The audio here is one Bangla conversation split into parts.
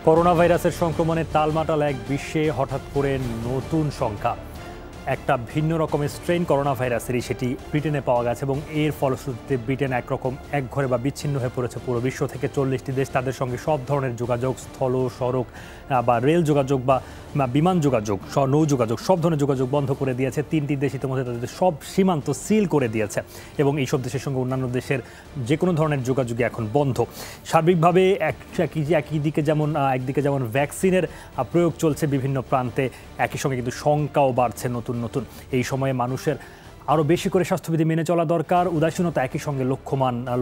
করোনা ভাইরাসের সংক্রমণে টালমাটাল এক বিশ্বে হঠাৎ করে নতুন সংখ্যা, একটা ভিন্ন রকমের স্ট্রেন করোনা ভাইরাসেরই, সেটি ব্রিটেনে পাওয়া গেছে এবং এর ফলশ্রুতিতে ব্রিটেন একরকম একঘরে বা বিচ্ছিন্ন হয়ে পড়েছে পুরো বিশ্ব থেকে। 40টি দেশ তাদের সঙ্গে সব ধরনের যোগাযোগ, স্থল, সড়ক বা রেল যোগাযোগ বা বিমান যোগাযোগ, নৌ যোগাযোগ, সব ধরনের যোগাযোগ বন্ধ করে দিয়েছে। 3টি দেশ ইতিমধ্যে তাদের সব সীমান্ত সিল করে দিয়েছে এবং এইসব দেশের সঙ্গে অন্যান্য দেশের যে কোনো ধরনের যোগাযোগই এখন বন্ধ। সার্বিকভাবে একদিকে যেমন ভ্যাকসিনের প্রয়োগ চলছে বিভিন্ন প্রান্তে, একই সঙ্গে কিন্তু শঙ্কাও বাড়ছে নতুন নতুন। এই সময়ে মানুষের আরও বেশি করে স্বাস্থ্যবিধি মেনে চলা দরকার। উদাসীনতা একই সঙ্গে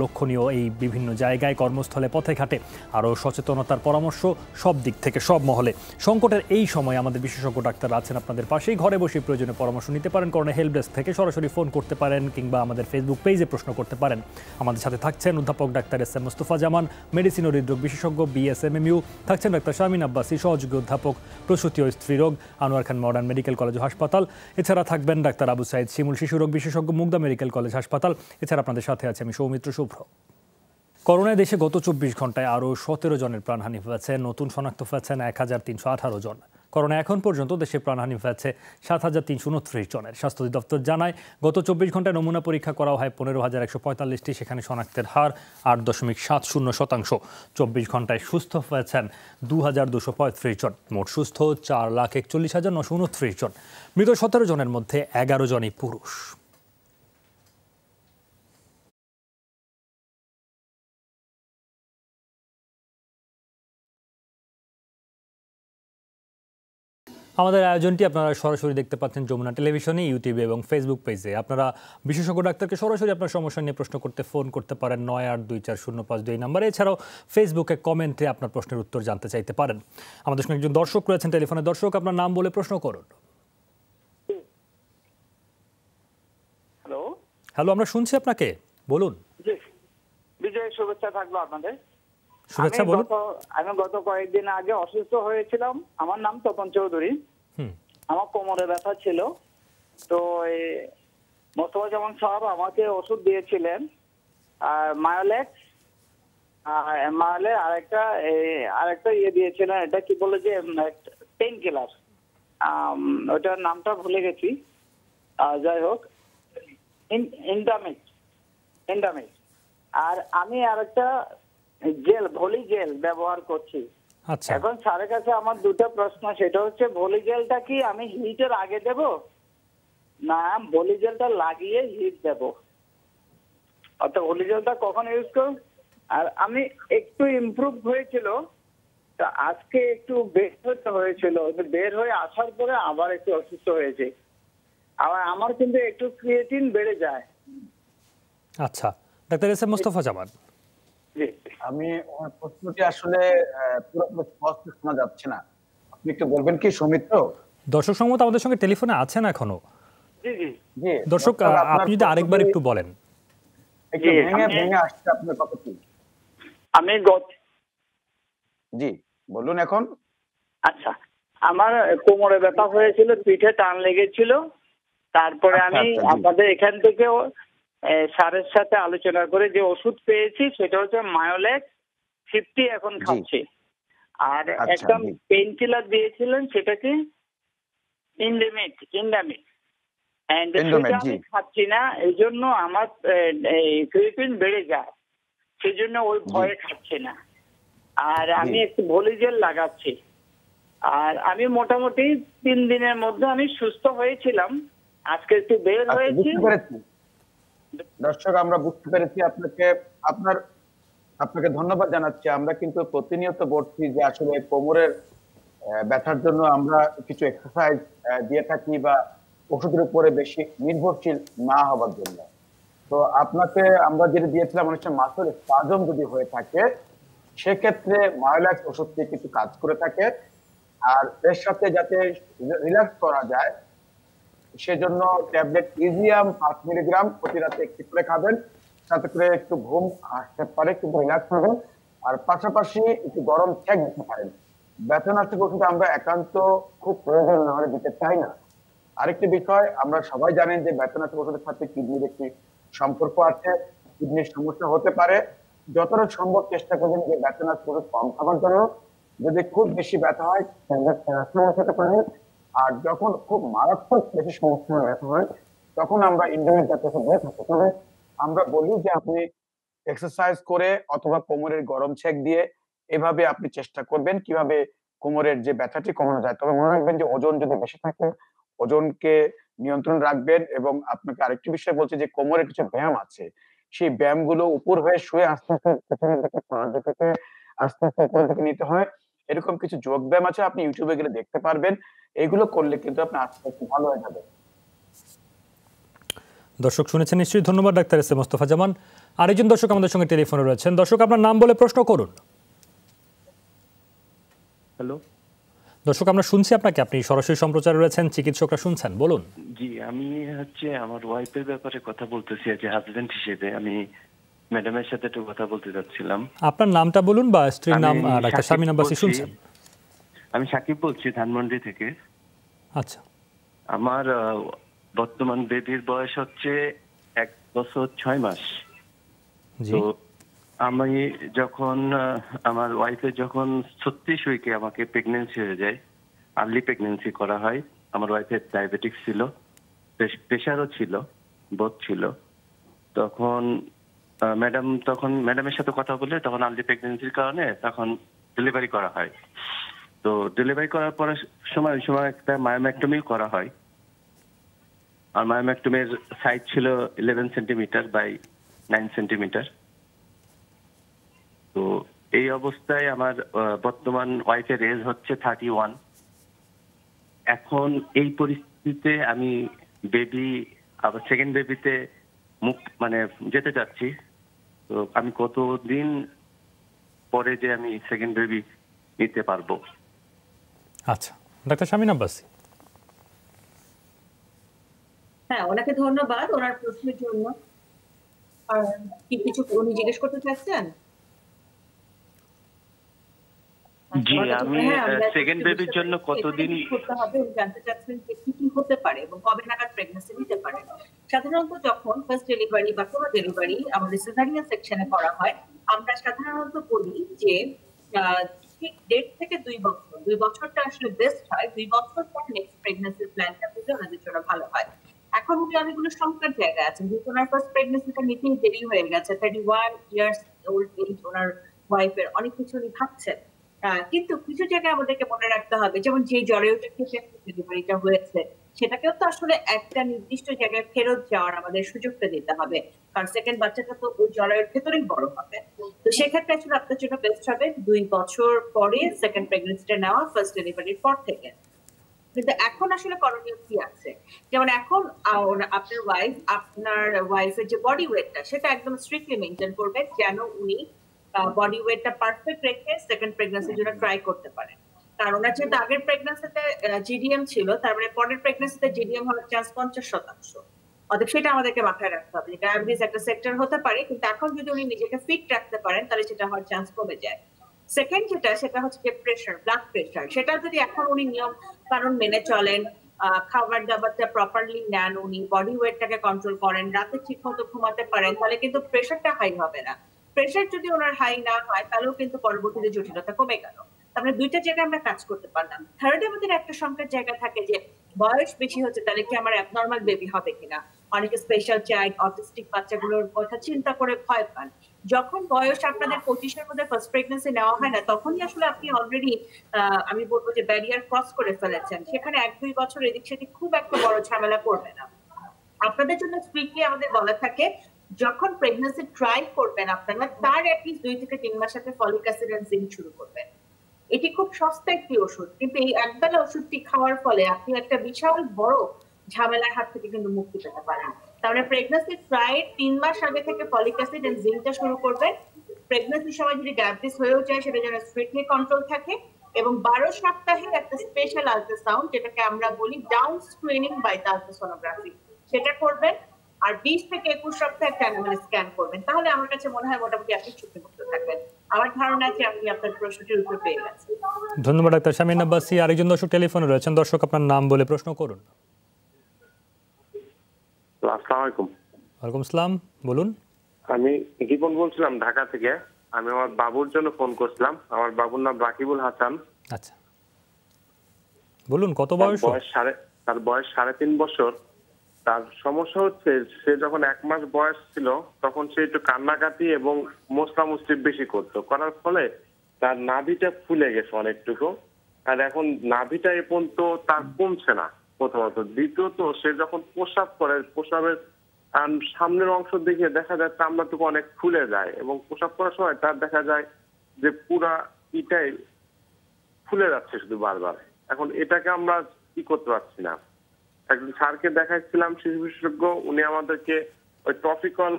লক্ষণীয় এই বিভিন্ন জায়গায়, কর্মস্থলে, পথে ঘাটে আরও সচেতনতার পরামর্শ সব দিক থেকে, সব মহলে। সংকটের এই সময়ে আমাদের বিশেষজ্ঞ ডাক্তার আছেন আপনাদের পাশেই। ঘরে বসে প্রয়োজনে পরামর্শ নিতে পারেন, করোনা হেল্প ডেস্ক থেকে সরাসরি ফোন করতে পারেন কিংবা আমাদের ফেসবুক পেজে প্রশ্ন করতে পারেন। আমাদের সাথে থাকছেন অধ্যাপক ডাক্তার এস.এম. মোস্তফা জামান, মেডিসিন ও হৃদরোগ বিশেষজ্ঞ, BSMMU। থাকছেন ডাক্তার শামীন আব্বাসী, সহযোগী অধ্যাপক, প্রসূতি ও স্ত্রীরোগ, আনোয়ার খান মডার্ন মেডিকেল কলেজ ও হাসপাতাল। এছাড়া থাকবেন ডাক্তার আবু সাইদ শিমুল, শিশুরোগ বিশেষজ্ঞ, মুগদা মেডিকেল কলেজ হাসপাতাল। এছাড়া আপনাদের সাথে আছে আমি সৌমিত্র শুভ্র। করোনায় দেশে গত 24 ঘন্টায় আরও 17 জনের প্রাণহানি হয়েছে। নতুন শনাক্ত হয়েছেন 1318 জন। করোনা এখন পর্যন্ত দেশে প্রাণহানি হয়েছে 7329 জনের। স্বাস্থ্য অধিদপ্তর জানায়, গত 24 ঘন্টায় নমুনা পরীক্ষা করা হয় 15,145টি, সেখানে শনাক্তের হার 8.70%। 24 ঘন্টায় সুস্থ হয়েছেন 2,235 জন। মোট সুস্থ 4,41,929 জন। মৃত 17 জনের মধ্যে 11 জনই পুরুষ। আমাদের আয়োজনটি আপনারা সরাসরি দেখতে পাচ্ছেন যমুনা টেলিভিশনে, ইউটিউবে এবং ফেসবুক পেজে। আপনারা বিশেষজ্ঞ ডাক্তারকে সরাসরি আপনার সমস্যা নিয়ে প্রশ্ন করতে ফোন করতে পারেন 982405 নাম্বারে। এছাড়াও ফেসবুকে কমেন্টে আপনার প্রশ্নের উত্তর জানতে চাইতে পারেন। আমাদের সঙ্গে একজন দর্শক রয়েছেন টেলিফোনে। দর্শক, আপনার নাম বলে প্রশ্ন করুন। হ্যালো, আমরা শুনছি আপনাকে, বলুন। বিজয়, শুভেচ্ছা থাকলো আপনাদের। শুভেচ্ছা, বলুন। আমি গত কয়েকদিন আগে অসুস্থ হয়েছিলাম। আমার নাম তপন চৌধুরী। আমার কোমরে ব্যথা ছিল, তো মোস্তফা জামান সাহেব আমাকে ওষুধ দিয়েছিলেন, আর মায়োলেক্স আরেকটা দিয়েছিলেন, এটা কি বলে যে পেইন কিলার, ওটার নামটা ভুলে গেছি। যাই হোক, ইন্ডামিক। আর আমি আরেকটা ভলি জেল ব্যবহার করছি। এখন স্যারের কাছে আমার দুটো প্রশ্ন, সেটা হচ্ছে ভলি জেলটা কি আমি হিটের আগে দেব, না ভলি জেলটা লাগিয়ে হিট দেব, অর্থাৎ ভলি জেলটা কখন ইউজ করব? আর আমি একটু ইমপ্রুভ হয়েছিল, তা আজকে একটু বের হতে হয়েছিল, বের হয়ে আসার পরে আবার একটু অসুস্থ হয়েছে। আবার আমার কিন্তু একটু ক্রিয়েটিন বেড়ে যায়। আচ্ছা, ডাক্তার এস.এম. মোস্তফা জামান। আমি প্রশ্নটি আসলে পুরোপুরি স্পষ্ট শোনা যাচ্ছে না, আপনি একটু বলবেন কি সৌমিত্র? দর্শক সম্মত আমাদের সঙ্গে টেলিফোনে আছেন এখনো। জি জি জি দর্শক, আপনি যদি আরেকবার একটু বলেন। একটু ভেঙে আসছে আপনার কথাটি। আমি জি বলুন এখন। আচ্ছা, আমার কোমরে ব্যথা হয়েছিল, পিঠে টান লেগেছিল, তারপরে আমি আপনাদের এখান থেকে স্যারের সাথে আলোচনা করে যে ওষুধ পেয়েছি সেটা হচ্ছে মায়োলেক্স 50 এখন খাচ্ছি। আর একটা পেইন কিলার দিয়েছিলেন, সেটা কি ইন্ডামিক, আমি খাচ্ছি না, এই জন্য আমার ক্রিয়েটিন বেড়ে যায়, সেই জন্য ওই ভয়ে খাচ্ছি না। আর আমি একটু ভলি জেল লাগাচ্ছি। আর আমি মোটামুটি 3 দিনের মধ্যে আমি সুস্থ হয়েছিলাম, আজকে একটু বের হয়েছি। দর্শক, আমরা বুঝতে পেরেছি। আপনাকে ধন্যবাদ জানাচ্ছি। আমরা কিন্তু প্রতিনিয়ত বলছি যে আসলে কোমরের ব্যথার জন্য আমরা কিছু এক্সারসাইজ দিয়ে থাকি বা ওষুধের উপরে বেশি নির্ভরশীল না হওয়ার জন্য। তো আপনাকে আমরা যেটা দিয়েছিলাম, অনেক সময় মাসেল স্পাজম যদি হয়ে থাকে সেক্ষেত্রে মায়োলেক্স ওষুধটি কিছু কাজ করে থাকে। আর এর সাথে যাতে রিল্যাক্স করা যায় সেজন্য ট্যাবলেট ইজিয়াম 5 মিলিগ্রাম প্রতি রাতে একটি করে খাবেন, তাতে করে একটু ঘুম আসতে পারে, কিন্তু রিল্যাক্স হবেন। আর পাশাপাশি একটু গরম ছেঁক দিতে পারেন। ব্যথানাশক ওষুধ আমরা একান্ত খুব প্রয়োজন না হলে দিতে চাই না। আরেকটি বিষয়, আমরা সবাই জানেন যে ব্যথানাশক ওষুধের সাথে কিডনির একটি সম্পর্ক আছে, কিডনির সমস্যা হতে পারে। যতটা সম্ভব চেষ্টা করবেন যে ব্যথানাশক ওষুধ কম খাবার জন্য, যদি খুব বেশি ব্যথা হয় প্যারাসিটামল খেতে পারেন। আর যখন খুব মারাত্মক বেশি সমস্যা ব্যথা হয় তখন আমরা ইন্ডোমিন জাতীয় দিয়ে থাকি। তবে আমরা বলি যে আপনি এক্সারসাইজ করে অথবা কোমরের গরম ছেক দিয়ে এভাবে আপনি চেষ্টা করবেন কিভাবে কোমরের যে ব্যথাটি কমানো যায়। তবে মনে রাখবেন যে ওজন যদি বেশি থাকে ওজনকে নিয়ন্ত্রণ রাখবেন। এবং আপনাকে আরেকটি বিষয় বলছি যে কোমরের কিছু ব্যায়াম আছে, সেই ব্যায়ামগুলো উপর হয়ে শুয়ে আস্তে আস্তে পেছনের দিকে পা দুটোকে আস্তে আস্তে উপরের দিকে নিতে হয়। এরকম কিছু যোগ ব্যায়াম আছে, আপনি ইউটিউবে গেলে দেখতে পারবেন। এগুলো করলে কিন্তু আপনি আস্তে আস্তে ভালো হয়ে যাবে। দর্শক শুনেছেন নিশ্চয়ই, ধন্যবাদ ডাক্তার এস এ মোস্তফা জামান। আরেকজন দর্শক আমাদের সঙ্গে টেলিফোনে রয়েছেন। দর্শক আপনার নাম বলে প্রশ্ন করুন। হ্যালো দর্শক আমরা শুনছি আপনাকে, আপনি সরাসরি সম্প্রচারে রয়েছেন, চিকিৎসকরা শুনছেন, বলুন। জি, আমি আমার ওয়াইফের ব্যাপারে কথা বলতেছি যে হাজবেন্ড হিসেবে আমি ম্যাডামের সাথে একটু কথা বলতে যাচ্ছিলাম। আপনার নামটা বলুন বা স্ত্রীর নাম। ডাক্তার শারমিন আব্বাসী শুনছেন। আমি সাকিব বলছি ধানমন্ডি থেকে। আচ্ছা, আমার বর্তমান বেবির বয়স 1 বছর 6 মাস। তো আমি যখন আমার ওয়াইফের যখন 36 উইকে আমাকে প্রেগন্যান্সি হয়ে যায়, আর্লি প্রেগন্যান্সি করা হয়। আমার ওয়াইফের ডায়াবেটিক্স ছিল, প্রেশারও ছিল, বোধ ছিল। তখন ম্যাডামের সাথে কথা বলে তখন আর্লি প্রেগন্যান্সির কারণে তখন ডেলিভারি করা হয়। তো ডেলিভারি করার পরে ওই সময় একটা মায়োম্যাক্টমি করা হয়। আর মায়োম্যাক্টমির সাইজ ছিল 11 সেন্টিমিটার বাই 9 সেন্টিমিটার। তো এই অবস্থায় আমার বর্তমান ওয়াইফের এজ 31। এখন এই পরিস্থিতিতে আমি আবার সেকেন্ড বেবিতে যেতে চাচ্ছি। তো আমি কতদিন পরে যে আমি সেকেন্ড বেবি নিতে পারবো? আচ্ছা, ডাক্তার শারমিন আব্বাসী। হ্যাঁ, ওনাকে ধন্যবাদ ওনার প্রশ্নের জন্য। আর কি কিছু উনি জিজ্ঞেস করতে চাচ্ছেন? জি, আমি সেকেন্ড বেবির জন্য কতদিন করতে হবে উনি জানতে চাচ্ছেন যে কি কি হতে পারে এবং কবে নাগাদ প্রেগন্যান্সি নিতে পারে। সাধারণত যখন ফার্স্ট ডেলিভারি বা কোনো ডেলিভারি আমাদের সিজারিয়ান সেকশনে করা হয়, আমরা সাধারণত বলি যে ঠিক 1.5 থেকে 2 বছরটা আসলে বেস্ট হয়। 2 বছর পর নেক্সট প্রেগন্যান্সি প্ল্যানটা করলে ওনাদের জন্য ভালো হয়। এখন উনি অনেকগুলো সংখ্যার জায়গা আছে, যেহেতু ওনার ফার্স্ট প্রেগন্যান্সিটা নিতেই দেরি হয়ে গেছে, 31 ইয়ার্স ওল্ড এজ ওনার ওয়াইফের, অনেক কিছু উনি ভাবছেন। কিন্তু কিছু জায়গায় আমাদেরকে মনে রাখতে হবে, যেমন যে জরায়ুটা থেকে ডেলিভারিটা হয়েছে সেটাকেও তো আসলে একটা নির্দিষ্ট জায়গায় ফেরত যাওয়ার আমাদের সুযোগটা দিতে হবে, কারণ সেকেন্ড বাচ্চাটা তো ওই জরায়ুর ভেতরেই বড় হবে। তো সেক্ষেত্রে আসলে আপনার জন্য বেস্ট হবে 2 বছর পরে সেকেন্ড প্রেগন্যান্সিটা নেওয়া, ফার্স্ট ডেলিভারির পর থেকে। কিন্তু এখন আসলে করণীয় কি আছে? যেমন এখন আপনার ওয়াইফের যে বডি ওয়েটটা সেটা একদম স্ট্রিক্টলি মেনটেন করবেন, যেন উনি বডি ওয়েটটা পারফেক্ট রেখে সেকেন্ড প্রেগন্যান্সির জন্য ট্রাই করতে পারেন। কারণ ওনার যেহেতু আগের প্রেগন্যান্সিতে জিডিএম ছিল, তার মানে পরের প্রেগন্যান্সিতে জিডিএম হওয়ার চান্স 50%। অতএব সেটা আমাদেরকে মাথায় রাখতে হবে। ডায়াবেটিস একটা সেক্টর হতে পারে, কিন্তু এখন যদি উনি নিজেকে ফিট রাখতে পারেন তাহলে সেটা হওয়ার চান্স কমে যায়। সেকেন্ড সেটা হচ্ছে যে প্রেশার, ব্লাড প্রেশার, সেটা যদি এখন উনি নিয়ম কারণ মেনে চলেন, খাবার দাবারটা প্রপারলি নেন, উনি বডি ওয়েটটাকে কন্ট্রোল করেন, রাতে ঠিক মতো ঘুমাতে পারেন, তাহলে কিন্তু প্রেশারটা হাই হবে না। প্রেশার যদি ওনার হাই না হয় তাহলেও কিন্তু পরবর্তীতে জটিলতা কমে গেল। তারপরে দুইটা জায়গায় আমরা কাজ করতে পারলাম। থার্ড আমাদের একটা সংখ্যার জায়গা থাকে যে বয়স বেশি হচ্ছে তাহলে কি আমার অ্যাবনর্মাল বেবি হবে কিনা। অনেকে স্পেশাল চাইল্ড, অটিস্টিক বাচ্চাগুলোর কথা চিন্তা করে ভয় পান। যখন বয়স আপনাদের 25-এর মধ্যে ফার্স্ট প্রেগন্যান্সি নেওয়া হয় না, তখনই আসলে আপনি অলরেডি আমি বলবো যে ব্যারিয়ার ক্রস করে ফেলেছেন। সেখানে 1-2 বছর এদিক সেদিক খুব একটা বড় ঝামেলা করবে না। আপনাদের জন্য স্ট্রিক্টলি আমাদের বলা থাকে, যখন প্রেগন্যান্সি ট্রাই করবেন আপনারা, তার অ্যাটলিস্ট 2 থেকে 3 মাস সাথে ফলিক অ্যাসিড এন্ড জিঙ্ক শুরু করবেন। এটি খুব সস্তা একটি ওষুধ, কিন্তু এই একবেলা ওষুধটি খাওয়ার ফলে আপনি একটা বিশাল বড় ঝামেলার হাত থেকে কিন্তু মুক্তি পেতে পারেন। তাহলে প্রেগন্যান্সি ট্রাই 3 মাস আগে থেকে ফলিক অ্যাসিড এন্ড জিঙ্কটা শুরু করবেন। প্রেগন্যান্সির সময় যদি ডায়াবেটিস হয়েও যায় সেটা যেন স্ট্রিক্টলি কন্ট্রোল থাকে, এবং 12 সপ্তাহে একটা স্পেশাল আল্ট্রাসাউন্ড, যেটাকে আমরা বলি ডাউন স্ক্রিনিং বাই আল্ট্রাসোনোগ্রাফি, সেটা করবেন। আর 20 থেকে 21 সপ্তাহে একটা অ্যানুয়াল স্ক্যান করবেন। তাহলে আমার কাছে মনে হয় মোটামুটি আপনি ঝুঁকিমুক্ত থাকবেন। আমার ধারণা আছে আপনি আপনার প্রশ্নটির উত্তর পেয়ে গেছেন। ধন্যবাদ ডাক্তার শারমিন আব্বাসী। আরেকজন দর্শক টেলিফোনে রয়েছেন। দর্শক আপনার নাম বলে প্রশ্ন করুন। আসসালামু আলাইকুম। ওয়ালাইকুম আসসালাম, বলুন। আমি রিপন বলছিলাম ঢাকা থেকে। আমি আমার বাবুর জন্য ফোন করছিলাম। আমার বাবুর নাম রাকিবুল হাসান। আচ্ছা, বলুন কত বয়স? তার বয়স 3.5 বছর। তার সমস্যা হচ্ছে সে যখন 1 মাস বয়স ছিল তখন সে একটু কান্নাকাটি এবং মোছামুছি বেশি করতো, করার ফলে তার নাভিটা ফুলে গেছে অনেকটুকু। আর এখন নাভিটা এ পর্যন্ত তার কমছে না প্রথমত। দ্বিতীয়ত সে যখন প্রস্রাব করে, প্রস্রাবের সামনের অংশ দিকে দেখা যায় চামড়াটুকু অনেক ফুলে যায় এবং প্রস্রাব করার সময় তার দেখা যায় যে পুরা ইটাই ফুলে যাচ্ছে শুধু বারবার। এখন এটাকে আমরা কি করতে পারছি না। একজন স্যারকে দেখাচ্ছিলাম, শিশু বিশেষজ্ঞ, উনি আমাদেরকে ওই টপিক্যাল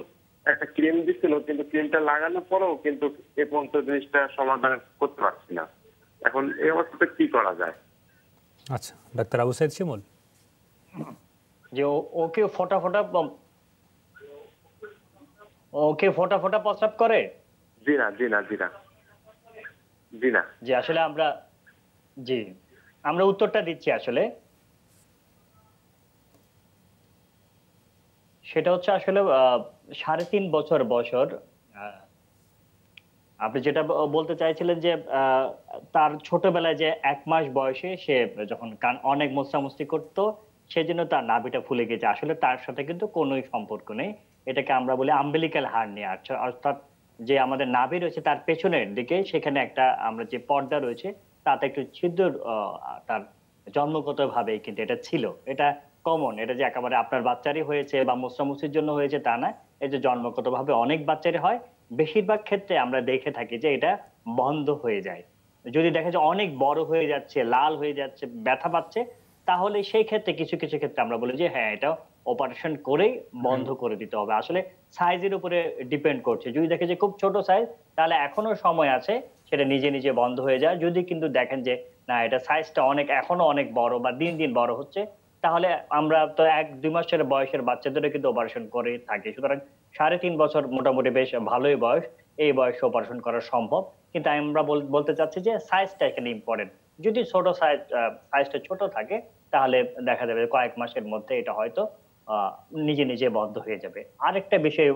একটা ক্রিম দিচ্ছিল, কিন্তু ক্রিমটা লাগানোর পরেও কিন্তু এ পর্যন্ত জিনিসটা সমাধান করতে পারছি না। এখন এই অবস্থাতে কি করা যায়? আচ্ছা, ডাক্তার আবু সাইদ শিমুল। যে ওকে ফোটা ফোটা প্রস্রাব করে? জি না। জি, আসলে আমরা উত্তরটা দিচ্ছি। আসলে সেটা হচ্ছে আসলে 3.5 বছর বয়সের। আপনি যেটা বলতে চাইছিলেন যে তার ছোটবেলায় যে 1 মাস বয়সে সে যখন অনেক মোছামুছি করতো সেজন্য তার নাভিটা ফুলে গেছে। আসলে তার সাথে কিন্তু কোনোই সম্পর্ক নেই। এটাকে আমরা বলি আম্বিলিক্যাল হার্নিয়া। অর্থাৎ যে আমাদের নাভি রয়েছে তার পেছনের দিকে, সেখানে একটা আমরা যে পর্দা রয়েছে তাতে একটু ছিদ্র তার জন্মগতভাবে কিন্তু এটা ছিল। এটা কমন। এটা যে একেবারে আপনার বাচ্চারই হয়েছে বা মোছামুছির জন্য হয়েছে তা না। এই যে জন্মগতভাবে অনেক বাচ্চারই হয়। বেশিরভাগ ক্ষেত্রে আমরা দেখে থাকি যে এটা বন্ধ হয়ে যায়। যদি দেখা যায় অনেক বড় হয়ে যাচ্ছে, লাল হয়ে যাচ্ছে, ব্যথা পাচ্ছে, তাহলে সেই ক্ষেত্রে কিছু ক্ষেত্রে আমরা বলি যে হ্যাঁ, এটা অপারেশন করেই বন্ধ করে দিতে হবে। আসলে সাইজের উপরে ডিপেন্ড করছে। যদি দেখে যে খুব ছোট সাইজ, তাহলে এখনো সময় আছে, সেটা নিজে বন্ধ হয়ে যায়। যদি কিন্তু দেখেন যে না, এটা সাইজটা এখনো অনেক বড় বা দিন বড় হচ্ছে, তাহলে আমরা তো 1-2 মাসের বয়সের বাচ্চাদেরও কিন্তু অপারেশন করে থাকি। সুতরাং 3.5 বছর মোটামুটি বেশ ভালোই বয়স। এই বয়সে অপারেশন করা সম্ভব। কিন্তু আমরা বলতে চাচ্ছি যে সাইজটা এখানে ইম্পর্টেন্ট। যদি ছোট সাইজটা ছোট থাকে, তাহলে দেখা যাবে কয়েক মাসের মধ্যে এটা হয়তো নিজে বন্ধ হয়ে যাবে। আরেকটা বিষয়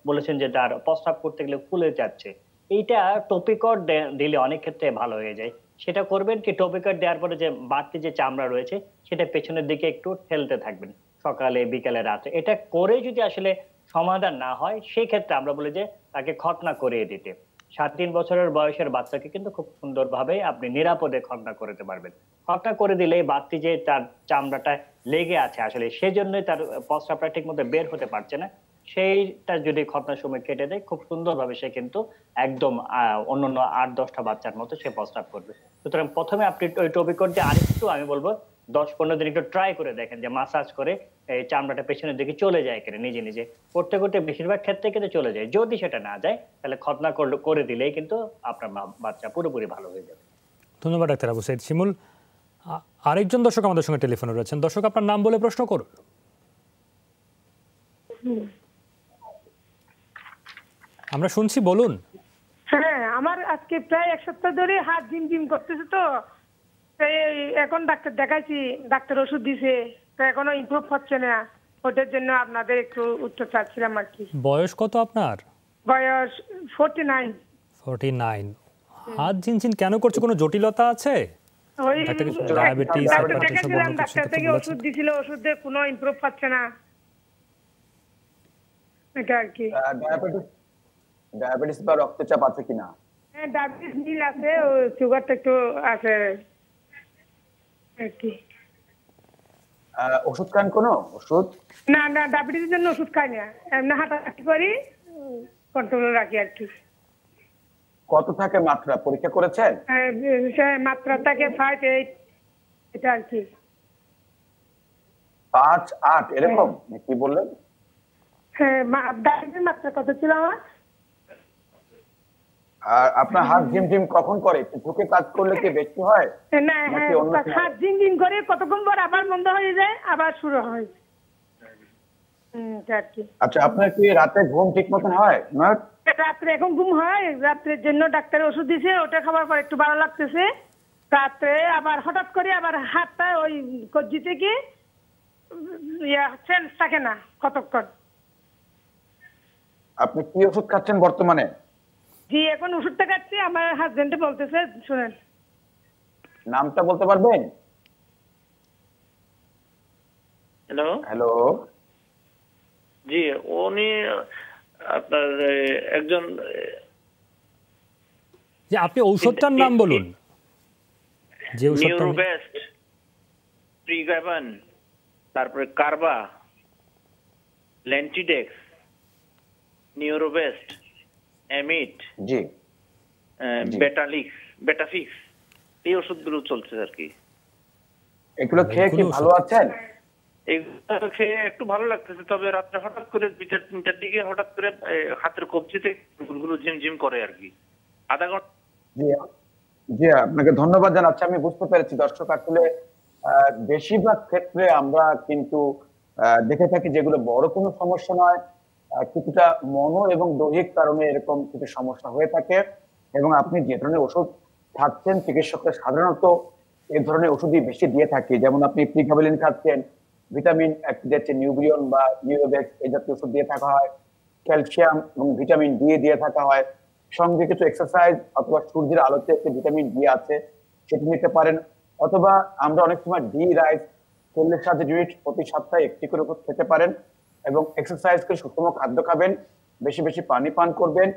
বলেছেন যে তার প্রস্রাব করতে গেলে ফুলে যাচ্ছে। এইটা টপিকর দিলে অনেক ক্ষেত্রে ভালো হয়ে যায়। সেটা করবেন কি, টপিকর দেওয়ার পরে যে বাড়তি যে চামড়া রয়েছে সেটা পেছনের দিকে একটু ঠেলতে থাকবেন, সকালে, বিকালে, রাতে। এটা করে যদি আসলে সমাধান না হয়, সেই ক্ষেত্রে আমরা বলি যে তাকে খতনা করিয়ে দিতে। 3.5 বছরের বয়সের বাচ্চাকে কিন্তু খুব সুন্দরভাবে আপনি নিরাপদে খতনা করতে পারবেন। খতনা করে দিলে বাড়তি যে তার চামড়াটা লেগে আছে, আসলে সেজন্যই তার প্রস্রাবটা ঠিক মতো বের হতে পারছে না, সেইটা যদি খতনার সময় কেটে দেয়, খুব সুন্দরভাবে সে কিন্তু একদম অন্যান্য 8-10টা বাচ্চার মতো সে প্রস্রাব করবে। সুতরাং প্রথমে আপনি ওই টপিকর দিয়ে আরেকটু, আমি বলবো 10-15 দিন একটু ট্রাই করে দেখেন যে মাসাজ করে এই চামড়াটা পেছনের দিকে চলে যায় কিনা। নিজে করতে বেশিরভাগ ক্ষেত্রে কিন্তু চলে যায়। যদি সেটা না যায়, তাহলে খতনা করে দিলেই কিন্তু আপনার বাচ্চা পুরোপুরি ভালো হয়ে যাবে। ধন্যবাদ ডাক্তার আবু সাইদ শিমুল। আরেকজন দর্শক আমাদের সঙ্গে টেলিফোনে রয়েছেন। দর্শক, আপনার নাম বলে প্রশ্ন করুন। আমরা শুনছি, বলুন। হ্যাঁ, আমার আজকে প্রায় 1 সপ্তাহ ধরে হাত ঝিমঝিম করতেছে, তো এখন ডাক্তার দেখাইছি, ডাক্তার ওষুধ দিছে, তো এখনো ইমপ্রুভ হচ্ছে না। ওটার জন্য আপনাদের একটু উত্তর চাচ্ছিলাম আর কি। বয়স কত আপনার? বয়স 49। 49। হাত ঝিনঝিন কেন করছে? কোনো জটিলতা আছে? ওই ডায়াবেটিস, ডাক্তার থেকে ওষুধ দিছিল, ওষুধে কোনো ইমপ্রুভ হচ্ছে না, এটা আর কি। ডায়াবেটিস বা রক্তচাপ আছে কিনা? হ্যাঁ, ডায়াবেটিস নীল আছে, ও সুগারটা একটু আছে আর কি। ওষুধ খান কোনো ওষুধ? না, ডায়াবেটিসের জন্য ওষুধ খাই না, এমনি হাঁটাহাঁটি করি, কন্ট্রোলে রাখি আর কি। কত থাকে মাত্রা, পরীক্ষা করেছেন? মাত্রা থাকে 5-8, এটা আর কি। 5-8 এরকম কি বললেন? হ্যাঁ, ডায়াবেটিসের মাত্রা কত ছিল আমার? আর আপনার হাত ঝিমঝিম কখন করে? ঝুঁকে কাজ করলে কি বেশি হয়? না, হাত ঝিমঝিম করে কতক্ষণ পর আবার বন্ধ হয়ে যায়, আবার শুরু হয়। আচ্ছা, আপনার কি রাতে ঘুম ঠিক মতন হয়? রাত্রে এখন ঘুম হয়, রাত্রের জন্য ডাক্তার ওষুধ দিছে, ওটা খাবার পর একটু ভালো লাগতেছে। রাত্রে আবার হঠাৎ করে আবার হাতটা ওই কবজি থেকে সেন্স থাকে না কতক্ষণ। আপনি কি ওষুধ খাচ্ছেন বর্তমানে? জি এখন ওষুধটা খাচ্ছি, আমার হাজবেন্ডে বলতেছে, শুনেন। নামটা বলতে পারবেন? হ্যালো হ্যালো, জি, উনি আপনার একজন, যে আপনি ঔষধটার নাম বলুন, যে ঔষধটা নিউরোবেস্ট, প্রিগাবান, তারপরে কার্বা, লেন্টিডেক্স, নিউরোবেস্ট, এমিট, জি বেটাফিক্স, এই ওষুধগুলো চলছে আর কি। এগুলো খেয়ে কি ভালো আছেন? এগুলো খেয়ে একটু ভালো লাগতেছে, তবে রাত্রে হঠাৎ করে 2-3টার দিকে হঠাৎ করে হাতের কবজিতে গুলো ঝিমঝিম করে আর কি, আধা ঘন্টা। জি আপনাকে ধন্যবাদ জানাচ্ছি। আমি বুঝতে পেরেছি দর্শক, আসলে বেশিরভাগ ক্ষেত্রে আমরা কিন্তু দেখে থাকি যেগুলো বড় কোনো সমস্যা নয়, কিছুটা মনো এবং দৈহিক কারণে এরকম কিছু সমস্যা হয়ে থাকে। এবং আপনি যে ধরনের ওষুধ খাচ্ছেন, চিকিৎসকরা সাধারণত এই ধরনের ওষুধই বেশি দিয়ে থাকে। যেমন আপনি প্রিগাবালিন খাচ্ছেন, ভিটামিন দিচ্ছে নিউবিয়ন বা নিউরোবেক্স, এই জাতীয় ওষুধ দিয়ে থাকা হয়, ক্যালসিয়াম এবং ভিটামিন ডি দিয়ে থাকা হয়, সঙ্গে কিছু এক্সারসাইজ অথবা সূর্যের আলোতে একটি ভিটামিন ডি আছে সেটি নিতে পারেন। অথবা আমরা অনেক সময় ডি রাইস তেলের সাথে ইউনিট প্রতি সপ্তাহে একটি করে ওষুধ খেতে পারেন এবং এক্সারসাইজ করে সুষম খাদ্য খাবেন, বেশি বেশি পানি পান করবেন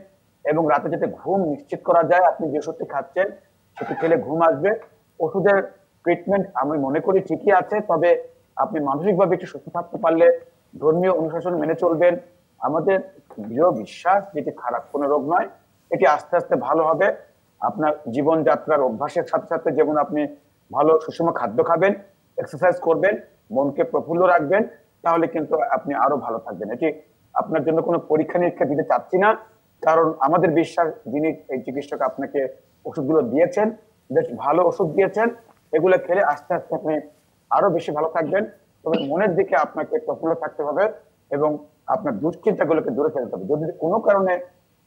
এবং রাতে যাতে ঘুম নিশ্চিত করা যায়। আপনি যে ওষুধটি খাচ্ছেন সেটি খেলে ঘুম আসবে। ওষুধের ট্রিটমেন্ট আমি মনে করি ঠিকই আছে, তবে আপনি মানসিকভাবে একটু সুস্থ থাকতে পারলে ধর্মীয় অনুশাসন মেনে চলবেন। আমাদের দৃঢ় বিশ্বাস যেটি খারাপ কোনো রোগ নয়, এটি আস্তে আস্তে ভালো হবে। আপনার জীবনযাত্রার অভ্যাসের সাথে সাথে যেমন আপনি ভালো সুষম খাদ্য খাবেন, এক্সারসাইজ করবেন, মনকে প্রফুল্ল রাখবেন, তাহলে কিন্তু আপনি আরো ভালো থাকবেন। এটি আপনার জন্য কোনো পরীক্ষা নিরীক্ষা দিতে চাচ্ছি না, কারণ আমাদের বিশ্বাস যিনি এই চিকিৎসক আপনাকে ওষুধগুলো দিয়েছেন, বেশ ভালো ওষুধ দিয়েছেন, এগুলো খেলে আস্তে আস্তে আপনি আরো বেশি ভালো থাকবেন। তবে মনের দিকে আপনাকে প্রফুল্ল থাকতে হবে এবং আপনার দুশ্চিন্তাগুলোকে দূরে ফেলতে হবে। যদি কোনো কারণে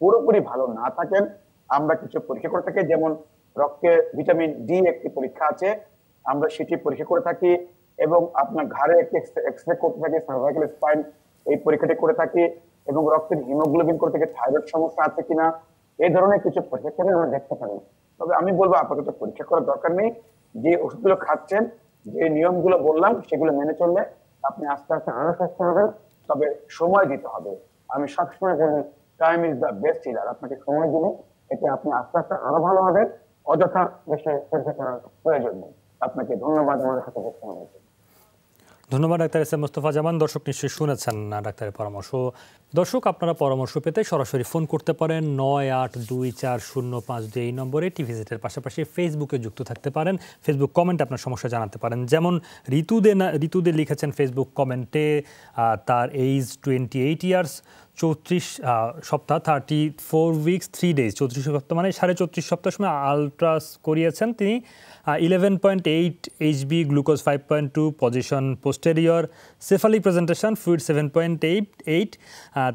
পুরোপুরি ভালো না থাকেন, আমরা কিছু পরীক্ষা করে থাকি, যেমন রক্তে ভিটামিন ডি একটি পরীক্ষা আছে, আমরা সেটি পরীক্ষা করে থাকি এবং আপনার ঘাড়ে একটি এক্সরে করতে থাকি, সার্ভাইকাল স্পাইন এই পরীক্ষাটি করে থাকি এবং রক্তের হিমোগ্লোবিন করে থাকি, থাইরয়েড সমস্যা আছে কিনা, এই ধরনের কিছু পরীক্ষা করে আমরা দেখতে পারি। তবে আমি বলবো আপাতত পরীক্ষা করার দরকার নেই। যে ওষুধগুলো খাচ্ছেন, যে নিয়মগুলো বললাম সেগুলো মেনে চললে আপনি আস্তে আস্তে আরো সুস্থ হবেন, তবে সময় দিতে হবে। আমি সবসময় বলি time is the best healer. আপনাকে সময় দিলে এতে আপনি আস্তে আস্তে আরো ভালো হবেন, অযথা বেশি পরীক্ষা করার প্রয়োজন নেই। আপনাকে ধন্যবাদ আমাদের সাথে যুক্ত হওয়ার জন্য। ধন্যবাদ ডাক্তার এস এম মোস্তফা জামান। দর্শক নিশ্চয়ই শুনেছেন ডাক্তারের পরামর্শ। দর্শক আপনারা পরামর্শ পেতে সরাসরি ফোন করতে পারেন 98244052 এই নম্বরে। টিভি সেটের পাশাপাশি ফেসবুকে যুক্ত থাকতে পারেন, ফেসবুক কমেন্ট আপনার সমস্যা জানাতে পারেন। যেমন ঋতুদে লিখেছেন ফেসবুক কমেন্টে, তার এজ 28 ইয়ার্স, 34 সপ্তাহ, 34 উইকস 3 ডেজ, 34 সপ্তাহ মানে 34.5 সপ্তাহ সময় আলট্রাস করিয়েছেন তিনি। 11.8 HB, glucose 5.2, position posterior, cephalic presentation, fluid 7.8।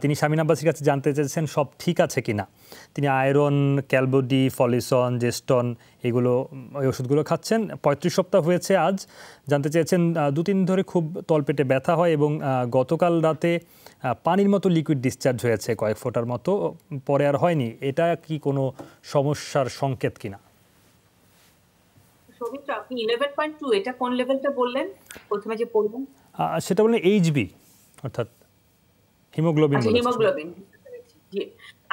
তিনি শামিন আব্বাসীর কাছে জানতে চেয়েছেন সব ঠিক আছে কিনা। তিনি আয়রন, ক্যালবোডি, ফলিসন, জেস্টন এগুলো ওই ওষুধগুলো খাচ্ছেন। 35 সপ্তাহ হয়েছে আজ। জানতে চেয়েছেন 2-3 দিন ধরে খুব তলপেটে ব্যথা হয় এবং গতকাল রাতে পানির মতো লিকুইড ডিসচার্জ হয়েছে কয়েক ফোঁটার মতো, পরে আর হয়নি। এটা কি কোনো সমস্যার সংকেত কিনা? আপনি 11.2 এটা কোন লেভেলটা বললেন প্রথমে যে বললেন? সেটা বললেন এইচবি, অর্থাৎ হিমোগ্লোবিন। হিমোগ্লোবিন, জি।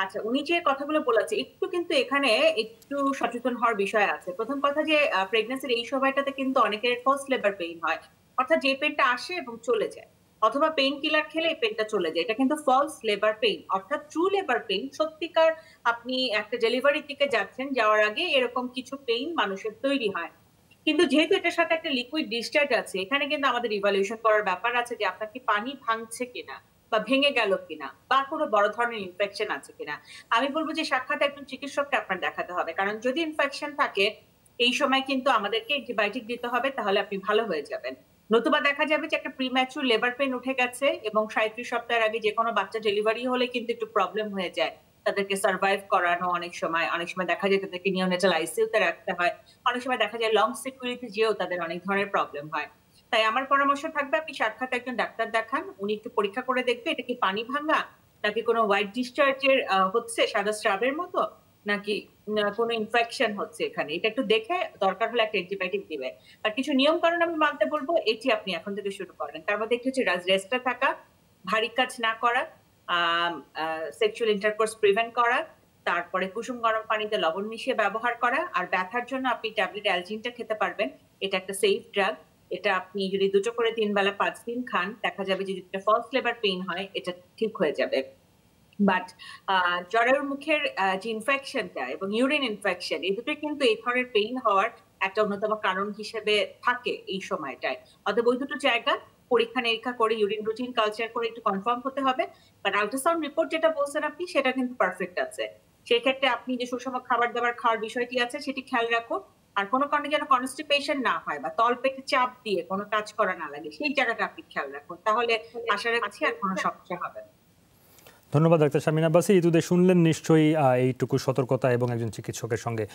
আচ্ছা, উনি যে কথাগুলো বলেছে একটু কিন্তু এখানে একটু সচেতন হওয়ার বিষয় আছে। প্রথম কথা যে প্রেগন্যান্সির এই সময়টাতে কিন্তু অনেকের ফার্স্ট লেবার পেইন হয়, অর্থাৎ যে পেইনটা আসে এবং চলে যায়, অথবা পেইন কিলার খেলে এই পেইনটা চলে যায়। এটা কিন্তু ফলস লেবার পেইন, অর্থাৎ ট্রু লেবার পেইন সত্যিকার আপনি একটা ডেলিভারির দিকে যাচ্ছেন, যাওয়ার আগে এরকম কিছু পেইন মানুষের তৈরি হয়। কিন্তু যেহেতু এটার সাথে একটা লিকুইড ডিসচার্জ আছে, এখানে কিন্তু আমাদের ইভালুয়েশন করার ব্যাপার আছে যে আপনার কি পানি ভাঙছে কিনা বা ভেঙে গেল কিনা বা কোনো বড় ধরনের ইনফেকশন আছে কিনা। আমি বলবো যে সাক্ষাৎ একজন চিকিৎসককে আপনার দেখাতে হবে, কারণ যদি ইনফেকশন থাকে এই সময় কিন্তু আমাদেরকে অ্যান্টিবায়োটিক দিতে হবে, তাহলে আপনি ভালো হয়ে যাবেন। নতুবা দেখা যাবে যে একটা প্রিম্যাচুর লেবার পেইন উঠে গেছে এবং 37 সপ্তাহের আগে যে কোনো বাচ্চা ডেলিভারি হলে কিন্তু একটু প্রবলেম হয়ে যায়, তাদেরকে সার্ভাইভ করানো। অনেক সময় দেখা যায় তাদেরকে নিওনেটাল আইসিইউতে রাখতে হয়, অনেক সময় দেখা যায় লং সিকিউরিটি যেও তাদের অনেক ধরনের প্রবলেম হয়। তাই আমার পরামর্শ থাকবে আপনি সাক্ষাৎ একজন ডাক্তার দেখান, উনি একটু পরীক্ষা করে দেখবে এটা কি পানি ভাঙা নাকি কোনো হোয়াইট ডিসচার্জের হচ্ছে সাদা স্রাবের মতো, নাকি কোনো ইনফেকশন হচ্ছে এখানে, এটা একটু দেখে দরকার হলে একটা অ্যান্টিবায়োটিক দিবে। আর কিছু নিয়ম কানুন আমি মানতে বলবো, এটি আপনি এখন থেকে শুরু করেন। তার মধ্যে একটু হচ্ছে রেস্টে থাকা, ভারী কাজ না করা, সেক্সুয়াল ইন্টারকোর্স প্রিভেন্ট করা, তারপরে কুসুম গরম পানিতে লবণ মিশিয়ে ব্যবহার করা। আর ব্যথার জন্য আপনি ট্যাবলেট অ্যালজিনটা খেতে পারবেন, এটা একটা সেফ ড্রাগ। এটা আপনি যদি 2 করে 3 বেলা 5 দিন খান, দেখা যাবে যে যদি ফলস লেবার পেইন হয় এটা ঠিক হয়ে যাবে। বাট জরায়ুর মুখের যে ইনফেকশনটা এবং ইউরিন ইনফেকশন, এই দুটোই কিন্তু এই ধরনের পেইন হওয়ার একটা অন্যতম কারণ হিসেবে থাকে এই সময়টায়। অতএব ওই দুটো জায়গা পরীক্ষা নিরীক্ষা করে ইউরিন রুটিন কালচার করে একটু কনফার্ম হতে হবে। বাট আল্ট্রাসাউন্ড রিপোর্ট যেটা বলছেন আপনি, সেটা কিন্তু পারফেক্ট আছে। সেই ক্ষেত্রে আপনি যে সুষম খাবার দাবার খাওয়ার বিষয়টি আছে সেটি খেয়াল রাখুন। আর কোনো কারণে যেন কনস্টিপেশন না হয় বা তলপেটে চাপ দিয়ে কোনো কাজ করা না লাগে, সেই জায়গাটা আপনি খেয়াল রাখুন, তাহলে আশা রাখছি আর কোনো সমস্যা হবে না। ধন্যবাদ ডাক্তার শারমিন আব্বাসী। ইতিমধ্যে শুনলেন নিশ্চয়ই এইটুকু সতর্কতা এবং একজন চিকিৎসকের সঙ্গে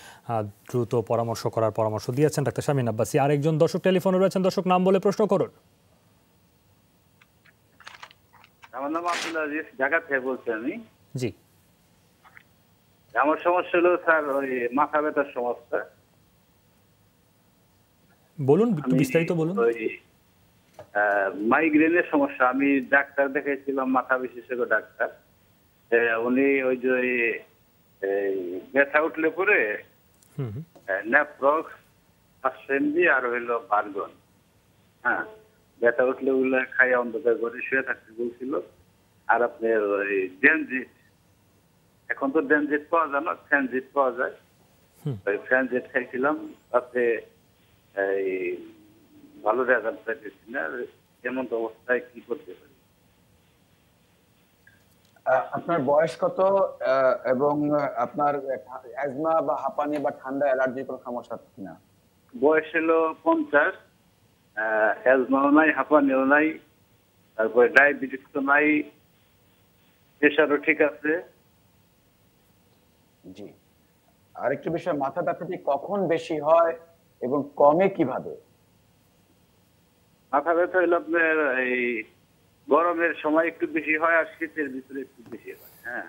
দ্রুত পরামর্শ করার পরামর্শ দিয়েছেন ডাক্তার শারমিন আব্বাসী। আরেকজন দর্শক টেলিফোনে রয়েছেন, দর্শক নাম বলে প্রশ্ন করুন। আমার নাম আব্দুল আজিজ, ঢাকা থেকে বলছি আমি। জি, আমার সমস্যা হলো স্যার ওই মাথা ব্যথার সমস্যা। বলুন, একটু বিস্তারিত বলুন। ওই মাইগ্রেনের সমস্যা। আমি ডাক্তার দেখাইছিলাম, মাথা বিশেষজ্ঞ ডাক্তার। উনি ওই যে ব্যথা উঠলে পরে ন্যাপ্রক্স, আসেনজি আর হইলো বার্গন, হ্যাঁ, ব্যথা উঠলে ওগুলো খাইয়া অন্ধকার করে শুয়ে থাকতে বলছিল। আর আপনার ওই ডেনজিট, এখন তো ডেনজিট পাওয়া যায় না, ফ্যানজিট পাওয়া যায়। ওই ফ্যানজিট খাইছিলাম, তাতে এই ভালো রেজাল্ট পাইতেছি না। এমন তো অবস্থায় কি করতে পারি? আপনার বয়স কত এবং আপনার অ্যাজমা বা হাঁপানি বা ঠান্ডা অ্যালার্জির কোনো সমস্যা আছে কিনা? বয়স হলো 50, অ্যাজমাও নাই, হাঁপানিও নাই, তারপরে ডায়াবেটিস তো নাই, প্রেশারও ঠিক আছে। জি, আরেকটা বিষয়, মাথা ব্যথাটি কখন বেশি হয় এবং কমে কিভাবে? মাথা ব্যথা হলো আপনার এই গরমের সময় একটু বেশি হয় আর শীতের ভিতরে একটু বেশি হয়, হ্যাঁ।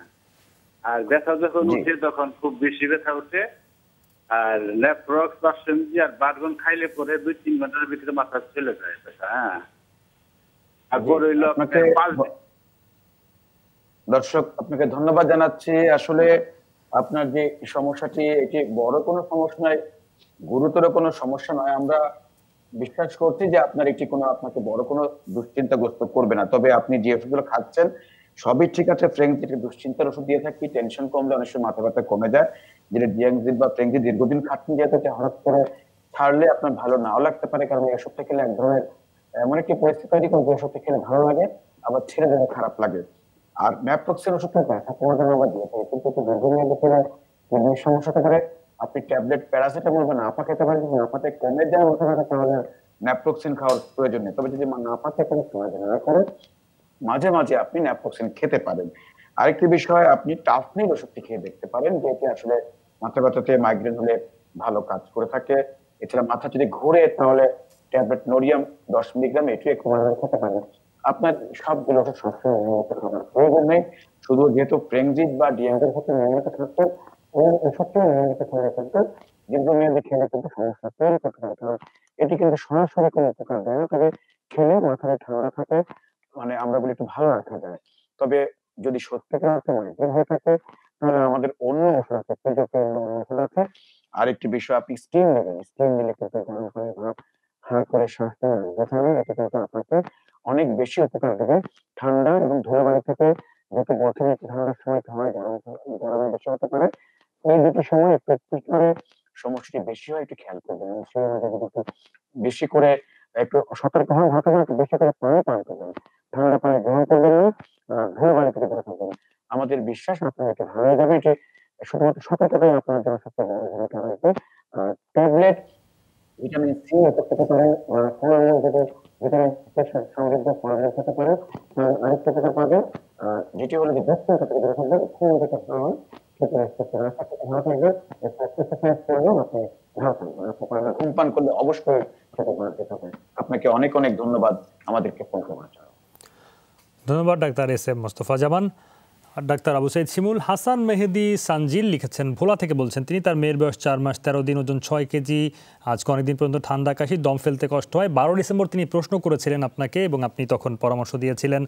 আর ব্যথা যখন উঠে তখন খুব বেশি ব্যথা উঠে। আর ল্যাপ্রক্স, আসেনজি আর বার্গন খাইলে পরে 2-3 ঘন্টার ভিতরে মাথা চলে যায় ব্যথা, হ্যাঁ। তারপর হইলো দর্শক, আপনাকে ধন্যবাদ জানাচ্ছি। আসলে আপনার যে সমস্যাটি, এটি বড় কোনো সমস্যা নয়, গুরুতর কোনো সমস্যা নয়। আমরা বিশ্বাস করছি যে আপনার এটি কোনো আপনাকে বড় কোনো দুশ্চিন্তাগ্রস্ত করবে না। তবে আপনি যে ওষুধগুলো খাচ্ছেন সবই ঠিক আছে। ফ্রেঞ্জির দুশ্চিন্তার ওষুধ দিয়ে থাকি, টেনশন কমলে অনেক সময় মাথা ব্যথা কমে যায়। যেটা ডিয়াংজিন বা ফ্রেঞ্জি দীর্ঘদিন খাচ্ছেন, যেহেতু হঠাৎ করে ছাড়লে আপনার ভালো নাও লাগতে পারে, কারণ এই ওষুধটা খেলে এক ধরনের এমন একটি পরিস্থিতি তৈরি করে, যে ওষুধটা খেলে ভালো লাগে আবার ছেড়ে দিলে খারাপ লাগে। আর ন্যাপ্রক্সের ওষুধটা ব্যথা কমার জন্য আবার দিয়ে থাকে, কিন্তু দীর্ঘমেয়াদী খেলে কিডনির সমস্যা হতে পারে। আপনি ট্যাবলেট প্যারাসিটামল বা নাপা খেতে পারেন, যদি নাপাতে কমে যায় মাথা ব্যথা, তাহলে ন্যাপ্রক্সিন খাওয়ার প্রয়োজন নেই। তবে যদি নাপাতে কোনো সমাধান না করে, মাঝে মাঝে আপনি ন্যাপ্রক্সিন খেতে পারেন। আরেকটি বিষয়, আপনি টাফনিল ওষুধটি খেয়ে দেখতে পারেন, যেটি আসলে মাথা ব্যথাতে, মাইগ্রেন হলে ভালো কাজ করে থাকে। এছাড়া মাথা যদি ঘোরে, তাহলে ট্যাবলেট নোরিয়াম 10 মিলিগ্রাম এটি একটু খেতে পারেন। আপনার সবগুলো ওষুধ সবসময় নিয়মিত খাবার প্রয়োজন নেই। শুধু যেহেতু ফ্রেঞ্জিট বা ডিয়াঙ্গের ক্ষেত্রে নিয়মিত থাকতেন, ওই ওষুধটি নিয়মিত খেলে কিন্তু দীর্ঘমেয়াদী খেলে কিন্তু সমস্যা তৈরি করতে পারে। কারণ এটি কিন্তু সরাসরি কোনো উপকার দেয় না, তবে খেলে মাথাটা ঠান্ডা থাকে, মানে আমরা বলি একটু ভালো রাখা যায়। তবে যদি সত্যিকার অর্থে মাইগ্রেন হয়ে থাকে, তাহলে আমাদের অন্য ওষুধ আছে, ওষুধ আছে। আরেকটি বিষয়, আপনি স্টিম নেবেন। স্টিম নিলে কিন্তু গরম পানি ভাপ হাঁ করে শ্বাস নেওয়া, এটা কিন্তু আপনাকে অনেক বেশি উপকার দেবে। ঠান্ডা এবং ধুলাবালি থেকে, যেহেতু বছরে ঠান্ডার সময় হয়, গরমে বেশি হতে পারে, এই দুটো সময় একটু একটু করে সমস্যাটি বেশি হয়, একটু খেয়াল করবেন। বেশি করে একটু সতর্ক হন, হতে পারে একটু বেশি করে পানি পান করবেন, ঠান্ডা পানি গ্রহণ করবেন না, ধুলাবালি থেকে দূরে থাকবেন। আমাদের বিশ্বাস আপনার এটা ভালো হয়ে যাবে। এটি শুধুমাত্র সতর্কতাই আপনার জন্য সবচেয়ে বড় ভূমিকা রাখবে। ট্যাবলেট ভিটামিন সি পেতে পারেন, ভিটামিন সমৃদ্ধ ফলমূল খেতে পারেন। আরেকটা পেতে পারবেন, যেটি হলো যে দুশ্চিন্তা থেকে দূরে থাকবেন, ঘুম থেকে ভালো থাকবেন, এক্সারসাইজ করলেও আপনি ভালো থাকবেন। ধূমপান করলে অবশ্যই সেটা বাড়তে থাকবেন। আপনাকে অনেক অনেক ধন্যবাদ আমাদেরকে ফোন করার জন্য। ধন্যবাদ ডাক্তার এস এম মোস্তফা জামান। ডাক্তার আবু সাইদ শিমুল। হাসান মেহেদি সানজিল লিখেছেন, ভোলা থেকে বলছেন, তিনি তার মেয়ের বয়স 4 মাস 13 দিন, ওজন 6 কেজি, আজকে অনেকদিন পর্যন্ত ঠান্ডা কাশি, দম ফেলতে কষ্ট হয়। 12 ডিসেম্বর তিনি প্রশ্ন করেছিলেন আপনাকে এবং আপনি তখন পরামর্শ দিয়েছিলেন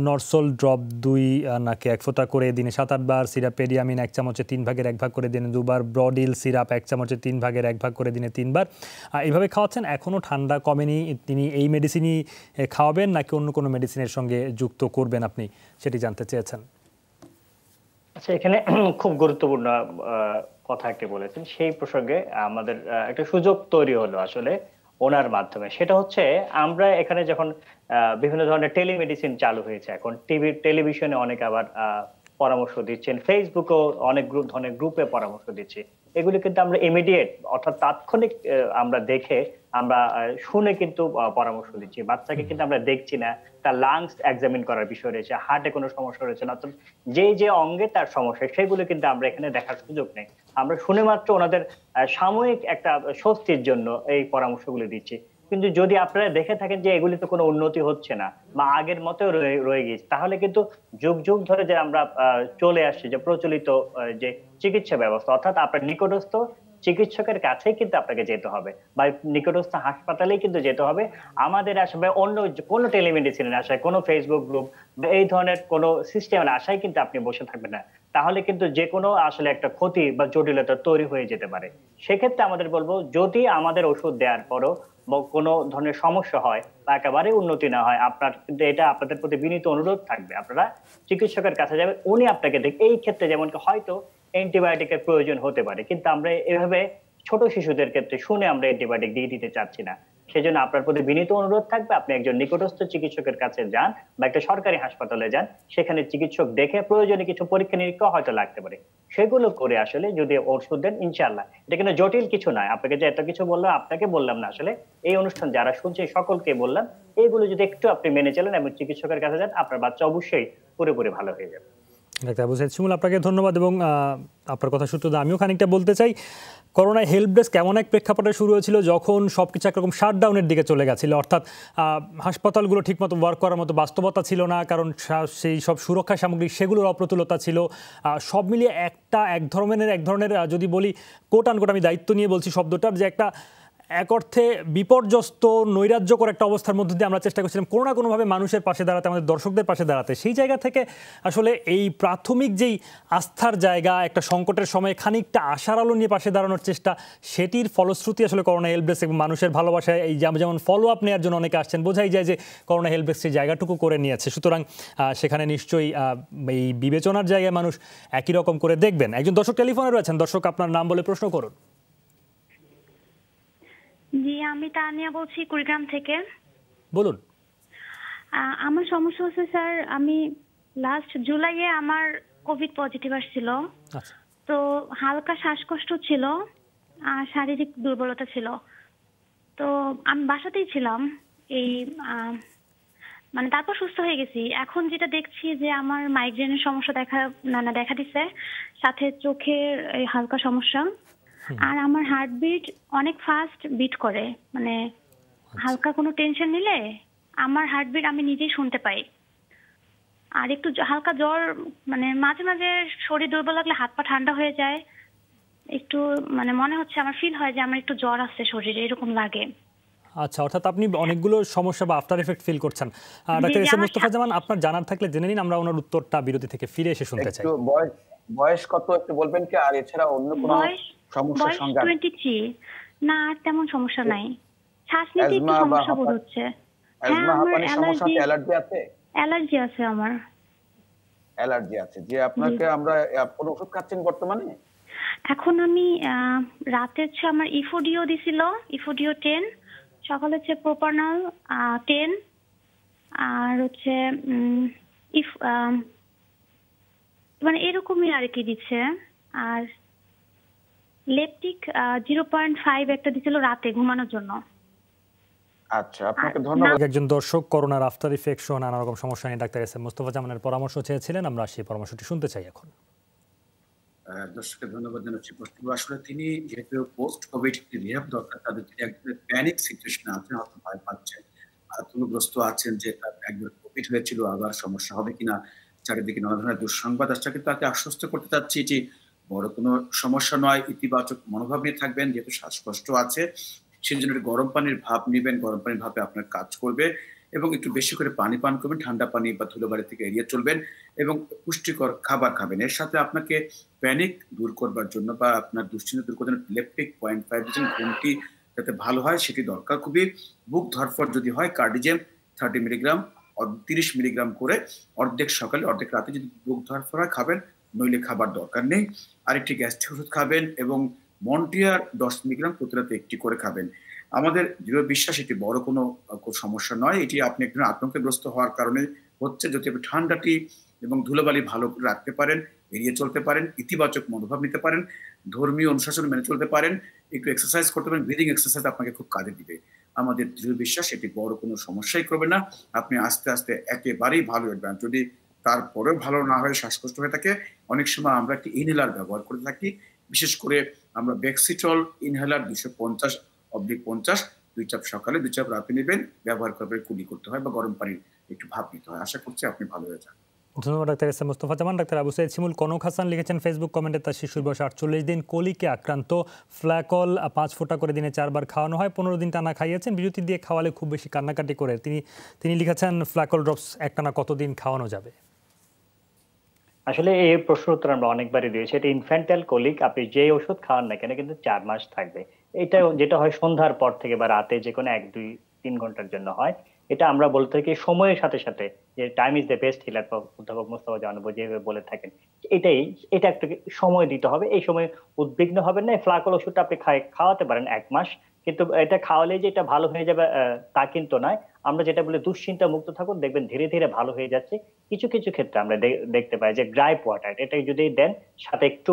নরসল ড্রপ 2 নাকে 1 ফোঁটা করে দিনে 7-8 বার, সিরাপ পেডিয়ামিন 1 চামচে 3 ভাগের 1 ভাগ করে দিনে 2 বার, ব্রডিল সিরাপ 1 চামচে 3 ভাগের 1 ভাগ করে দিনে 3 বার, এইভাবে খাওয়াচ্ছেন। এখনও ঠান্ডা কমেনি, তিনি এই মেডিসিনই খাওয়াবেন নাকি অন্য কোনো মেডিসিনের সঙ্গে যুক্ত করবেন আপনি, সেটি জানতে চেয়েছেন। আচ্ছা, এখানে খুব গুরুত্বপূর্ণ কথা একটি বলেছেন। সেই প্রসঙ্গে আমাদের একটা সুযোগ তৈরি হলো আসলে ওনার মাধ্যমে। সেটা হচ্ছে আমরা এখানে যখন বিভিন্ন ধরনের টেলিমেডিসিন চালু হয়েছে, এখন টেলিভিশনে অনেক আবার পরামর্শ দিচ্ছেন, ফেসবুকেও অনেক ধরনের গ্রুপে পরামর্শ দিচ্ছি। এগুলি কিন্তু আমরা ইমিডিয়েট অর্থাৎ তাৎক্ষণিক আমরা দেখে আমরা শুনে কিন্তু পরামর্শ দিচ্ছি। বাচ্চাকে কিন্তু আমরা দেখছি না, তার লাংস এক্সামিন করার বিষয় রয়েছে, হার্টে কোনো সমস্যা রয়েছে না, অর্থাৎ যে অঙ্গে তার সমস্যা সেগুলো কিন্তু আমরা এখানে দেখার সুযোগ নেই। আমরা শুনে মাত্র ওনাদের সাময়িক একটা স্বস্তির জন্য এই পরামর্শগুলো দিচ্ছি। কিন্তু যদি আপনারা দেখে থাকেন যে এগুলিতে কোনো উন্নতি হচ্ছে না বা আগের মতো রয়ে গেছে, তাহলে কিন্তু যুগ যুগ ধরে যে আমরা চলে আসছি যে প্রচলিত যে চিকিৎসা ব্যবস্থা, অর্থাৎ আপনার নিকটস্থ চিকিৎসকের কাছেই কিন্তু আপনাকে যেতে হবে বা নিকটস্থ হাসপাতালেই কিন্তু যেতে হবে। আমাদের আসলে অন্য কোনো টেলিমেডিসিনের আশায়, কোনো ফেসবুক গ্রুপ বা এই ধরনের কোনো সিস্টেমের আশায় কিন্তু আপনি বসে থাকবেন না, তাহলে কিন্তু যে কোনো আসলে একটা ক্ষতি বা জটিলতা তৈরি হয়ে যেতে পারে। সেক্ষেত্রে আমাদের বলবো, যদি আমাদের ওষুধ দেওয়ার পরও কোনো ধরনের সমস্যা হয় বা একেবারে উন্নতি না হয়, আপনার কিন্তু এটা আপনাদের প্রতি বিনীত অনুরোধ থাকবে, আপনারা চিকিৎসকের কাছে যাবেন, উনি আপনাকে এই ক্ষেত্রে যেমন হয়তো অ্যান্টিবায়োটিকের প্রয়োজন হতে পারে, কিন্তু আমরা এভাবে ছোট শিশুদের ক্ষেত্রে শুনে আমরা অ্যান্টিবায়োটিক দিয়ে দিতে চাচ্ছি না। সেজন্য আপনার প্রতি বিনীত অনুরোধ থাকবে, আপনি একজন নিকটস্থ চিকিৎসকের কাছে যান বা একটা সরকারি হাসপাতালে যান, সেখানে চিকিৎসক দেখে প্রয়োজনে কিছু পরীক্ষা নিরীক্ষা হয়তো লাগতে পারে, সেগুলো করে আসলে যদি ওষুধ দেন ইনশাআল্লাহ। এটা কিন্তু জটিল কিছু নয়, আপনাকে যে এত কিছু বললাম আপনাকে বললাম না, আসলে এই অনুষ্ঠান যারা শুনছে সকলকে বললাম, এইগুলো যদি একটু আপনি মেনে চলেন এবং চিকিৎসকের কাছে যান, আপনার বাচ্চা অবশ্যই পুরোপুরি ভালো হয়ে যাবে। ডাক্তার আবু সাইদ শিমুল, আপনাকে ধন্যবাদ। এবং আপনার কথা সূত্র আমিও খানিকটা বলতে চাই, করোনায় হেল্প ডেস্ক এমন এক প্রেক্ষাপটে শুরু হয়েছিল যখন সবকিছু একরকম শাটডাউনের দিকে চলে গেছিল, অর্থাৎ হাসপাতালগুলো ঠিকমতো ওয়ার্ক করার মতো বাস্তবতা ছিল না, কারণ সেই সব সুরক্ষা সামগ্রী সেগুলোর অপ্রতুলতা ছিল। সব মিলিয়ে এক ধরনের যদি বলি কোট আনকোট, আমি দায়িত্ব নিয়ে বলছি শব্দটার, যে একটা এক অর্থে বিপর্যস্ত নৈরাজ্যকর একটা অবস্থার মধ্যে দিয়ে আমরা চেষ্টা করছিলাম কোনো না কোনোভাবে মানুষের পাশে দাঁড়াতে, আমাদের দর্শকদের পাশে দাঁড়াতে। সেই জায়গা থেকে আসলে এই প্রাথমিক যেই আস্থার জায়গা, একটা সংকটের সময় খানিকটা আশার আলো নিয়ে পাশে দাঁড়ানোর চেষ্টা, সেটির ফলশ্রুতি আসলে করোনা হেল্প ডেস্ক এবং মানুষের ভালোবাসায় এই যেমন ফলো আপ নেওয়ার জন্য অনেকে আসছেন, বোঝাই যায় যে করোনা হেল্প ডেস্ক সেই জায়গাটুকু করে নিয়েছে। সুতরাং সেখানে নিশ্চয়ই এই বিবেচনার জায়গায় মানুষ একই রকম করে দেখবেন। একজন দর্শক টেলিফোনে রয়েছেন। দর্শক, আপনার নাম বলে প্রশ্ন করুন। জি, আমি তানিয়া বলছি কুড়িগ্রাম থেকে। বলুন। আমার সমস্যা হচ্ছে স্যার, আমি লাস্ট জুলাইয়ে আমার কোভিড পজিটিভ আসছিল। তো হালকা শ্বাসকষ্ট ছিল আর শারীরিক দুর্বলতা ছিল। তো আমি বাসাতেই ছিলাম, এই মানে তারপর সুস্থ হয়ে গেছি। এখন যেটা দেখছি যে আমার মাইগ্রেনের সমস্যা দেখা দিচ্ছে, সাথে চোখের হালকা সমস্যা, আর আমার হার্টবিট অনেক ফাস্ট বিট করে, মানে হালকা কোনো টেনশন নিলে আমার হার্টবিট আমি নিজেই শুনতে পাই। আর একটু হালকা জ্বর, মানে মাঝে মাঝে শরীর দুর্বল লাগলে হাত পা ঠান্ডা হয়ে যায়, একটু মানে মনে হচ্ছে, আমার ফিল হয় যে আমার একটু জ্বর আছে শরীরে, এরকম লাগে। আচ্ছা, অর্থাৎ আপনি অনেকগুলো সমস্যা বা আফটার এফেক্ট ফিল করছেন। ডাক্তার এস এম মুস্তাফা জামান, আপনার জানার থাকলে জেনে নিন, আমরা ওনার উত্তরটা বিরতি থেকে ফিরে এসে শুনতে চাই। বয়স কত একটু বলবেন কি? আর এছাড়া অন্য কোনো সমস্যার সঙ্গে? 23। না, আর তেমন সমস্যা নাই, শ্বাস নিতে একটু সমস্যা বোধ হচ্ছে। হ্যাঁ, আমার অ্যালার্জি আছে। অ্যালার্জি আছে আমার। অ্যালার্জি আছে যে আপনাকে আমরা কোন ওষুধ খাচ্ছেন বর্তমানে? এখন আমি রাতে হচ্ছে আমার ইফোডিও দিছিল, ইফোডিও 10, সকালে হচ্ছে প্রোপানল 10, আর হচ্ছে মানে এরকমই আর কি দিচ্ছে। আর লেপটিক 0.5 একটা দিছিল রাতে ঘুমানোর জন্য। আচ্ছা, আপনাকে ধন্যবাদ। একজন দর্শক করোনার আফটার ইফেক্ট সহ নানা রকম সমস্যা নিয়ে ডাক্তার এস এম মুস্তাফা জামানের পরামর্শ চেয়েছিলেন, আমরা সেই পরামর্শটি শুনতে চাই এখন। দর্শককে ধন্যবাদ জানাচ্ছি। আসলে তিনি যেহেতু পোস্ট কোভিড রিহ্যাব দরকার, তাদের তিনি একদম প্যানিক সিচুয়েশনে আছেন, হয়তো ভয় পাচ্ছেন, আতঙ্কগ্রস্ত আছেন যে একবার কোভিড হয়েছিল, আবার সমস্যা হবে কিনা, চারিদিকে নানা ধরনের দুঃসংবাদ আসছে, কিন্তু তাকে আশ্বস্ত করতে চাচ্ছি যে বড় কোনো সমস্যা নয়, ইতিবাচক মনোভাব নিয়ে থাকবেন। যেহেতু শ্বাসকষ্ট আছে, সেই জন্য গরম পানির ভাপ নেবেন, গরম পানির ভাপে আপনার কাজ করবে, এবং একটু বেশি করে পানি পান করবেন, ঠান্ডা পানি বা ধুলোবাড়ি থেকে এড়িয়ে চলবেন, এবং পুষ্টিকর খাবার খাবেন। এর সাথে আপনাকে প্যানিক দূর করবার জন্য বা আপনার দুশ্চিন্তা দূর করার জন্য লেপটিক 0.5 ঘুমটি যাতে ভালো হয় সেটি দরকার খুবই। বুক ধরফর যদি হয়, কার্ডিজেম 30 মিলিগ্রাম 30 মিলিগ্রাম করে অর্ধেক সকালে অর্ধেক রাতে যদি বুক ধরফর হয় খাবেন, নইলে খাবার দরকার নেই। আরেকটি গ্যাস্ট্রিক ওষুধ খাবেন এবং মন্টিয়ার 10 মিলিগ্রাম প্রতি রাতে একটি করে খাবেন। আমাদের দৃঢ় বিশ্বাস এটি বড় কোনো সমস্যা নয়। এটি আপনি একটু আতঙ্কগ্রস্ত হওয়ার কারণে হচ্ছে। যদি আপনি ঠান্ডাটি এবং ধুলোবালি ভালো করে রাখতে পারেন, এড়িয়ে চলতে পারেন, ইতিবাচক মনোভাব নিতে পারেন, ধর্মীয় অনুশাসন মেনে চলতে পারেন, একটু এক্সারসাইজ করতে পারেন, ব্রিদিং এক্সারসাইজ আপনাকে খুব কাজে দিবে। আমাদের দৃঢ় বিশ্বাস এটি বড় কোনো সমস্যাই করবে না। আপনি আস্তে আস্তে একেবারেই ভালো হয়ে যাবেন। যদি তারপরেও ভালো না হয়, শ্বাসকষ্ট হয়ে থাকে, অনেক সময় আমরা একটি ইনহেলার ব্যবহার করে থাকি। বিশেষ করে আমরা বেক্সিটল ইনহেলার 250/50 2 চাপ সকালে 2 চাপ রাতে নেবেন, ব্যবহার করবে, কুলি করতে হয় বা গরম পানির একটু ভাপ নিতে হয়। আশা করছি আপনি ভালো হয়ে যান। ধন্যবাদ ডাক্তার এস এম মোস্তফা জামান। ডাক্তার আবু সাইদ শিমুল। কনক হাসান লিখেছেন ফেসবুক কমেন্টে, তার শিশুর বয়স 48 দিন, কলিকে আক্রান্ত, ফ্ল্যাকল 5 ফোঁটা করে দিনে 4 বার খাওয়ানো হয়, 15 দিন টানা খাইয়েছেন, বিরতি দিয়ে খাওয়ালে খুব বেশি কান্নাকাটি করে। তিনি লিখেছেন ফ্ল্যাকল ড্রপস একটানা কতদিন খাওয়ানো যাবে? আসলে এই প্রশ্ন উত্তর আমরা অনেকবারই দিয়েছি। এটা ইনফ্যান্টাইল কোলিক, আপনি যে ওষুধ খাওয়ান না কেন কিন্তু 4 মাস থাকবে। এটা যেটা হয় সন্ধ্যার পর থেকে বা রাতে যে কোনো 1-2-3 ঘন্টার জন্য হয়। এটা আমরা বলে থাকি সময়ের সাথে সাথে, যে time is the best healer, অধ্যাপক মোস্তফা জামান যেভাবে বলে থাকেন। এটা একটু সময় দিতে হবে। এই সময় উদ্বিগ্ন হবেন না। ফ্লাকল ওষুধটা আপনি খাওয়াতে পারেন 1 মাস, কিন্তু এটা খাওয়ালে যে এটা ভালো হয়ে যাবে তা কিন্তু নয়। আমরা যেটা বলি দুশ্চিন্তা মুক্ত থাকুন, দেখবেন ধীরে ধীরে ভালো হয়ে যাচ্ছে। কিছু কিছু ক্ষেত্রে আমরা দেখতে পাই যে গ্রাইপ ওয়াটার এটা যদি দেন, সাথে একটু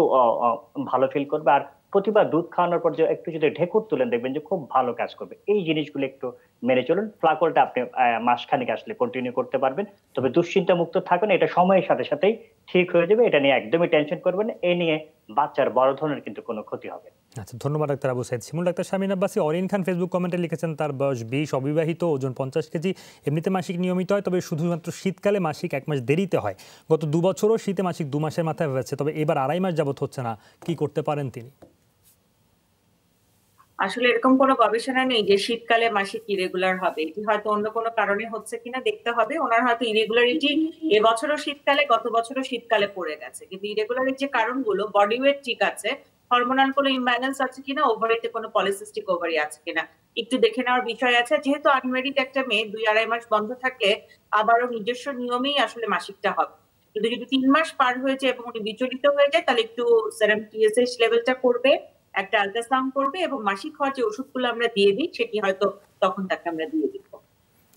ভালো ফিল করবে। আর প্রতিবার দুধ খাওয়ানোর পর যে একটু যদি ঢেকুর তুলেন, দেখবেন যে খুব ভালো কাজ করবে। এই জিনিসগুলো একটু মেনে চলুন। ফ্লাকলটা আপনি মাসখানেক আসলে কন্টিনিউ করতে পারবেন। তবে দুশ্চিন্তা মুক্ত থাকুন, এটা সময়ের সাথে সাথেই ঠিক হয়ে যাবে। এটা নিয়ে একদমই টেনশন করবেন না। এই নিয়ে বাচ্চার বড় ধরনের কিন্তু কোনো ক্ষতি হবে না। আচ্ছা, ধন্যবাদ ডাক্তার আবু সাইদ শিমুল। ডাক্তার শামীন আব্বাসী। অরিন খান ফেসবুক কমেন্টে লিখেছেন তার বয়স 20, অবিবাহিত, ওজন 50 কেজি, এমনিতে মাসিক নিয়মিত হয়, তবে শুধুমাত্র শীতকালে মাসিক 1 মাস দেরিতে হয়। গত 2 বছরও শীতে মাসিক 2 মাসের মাথায় হয়েছে, তবে এবার 2.5 মাস যাবত হচ্ছে না। কি করতে পারেন তিনি? আসলে এরকম কোনো গবেষণা নেই যে শীতকালে মাসিক ইরেগুলার হবে। এটি হয়তো অন্য কোনো কারণে হচ্ছে কিনা দেখতে হবে। ওনার হয়তো ইরেগুলারিটি এবছরও শীতকালে, গত বছরও শীতকালে পড়ে গেছে, কিন্তু ইরেগুলারের যে কারণগুলো, বডি ওয়েট ঠিক আছে, হরমোনাল কোনো ইমব্যালেন্স আছে কিনা, ওভারিতে কোনো পলিসিস্টিক ওভারি আছে কিনা একটু দেখে নেওয়ার বিষয় আছে। যেহেতু আনমেরিড একটা মেয়ে 2-2.5 মাস বন্ধ থাকলে আবারও নিজস্ব নিয়মেই আসলে মাসিকটা হবে। কিন্তু যদি 3 মাস পার হয়ে যায় এবং উনি বিচলিত হয়ে যায়, তাহলে একটু সেরাম টিএসএইচ লেভেলটা করবে, একটা আল্ট্রাসাউন্ড করবে, এবং মাসিক হওয়ার যে ওষুধগুলো আমরা দিয়ে দিই সেটি হয়তো তখন তাকে আমরা দিয়ে দিব।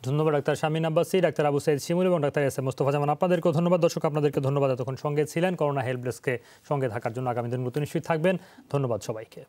ধন্যবাদ ডাক্তার শামীন আব্বাসী, ডাক্তার আবু সাইদ শিমুল এবং ডাক্তার এস এম মোস্তফা জামান। আপনাদেরকেও ধন্যবাদ। দর্শক আপনাদেরকে ধন্যবাদ এতক্ষণ সঙ্গে ছিলেন। করোনা হেল্প ডেস্কে সঙ্গে থাকার জন্য। আগামী দিনগুলোতে নিশ্চয়ই থাকবেন। ধন্যবাদ সবাইকে।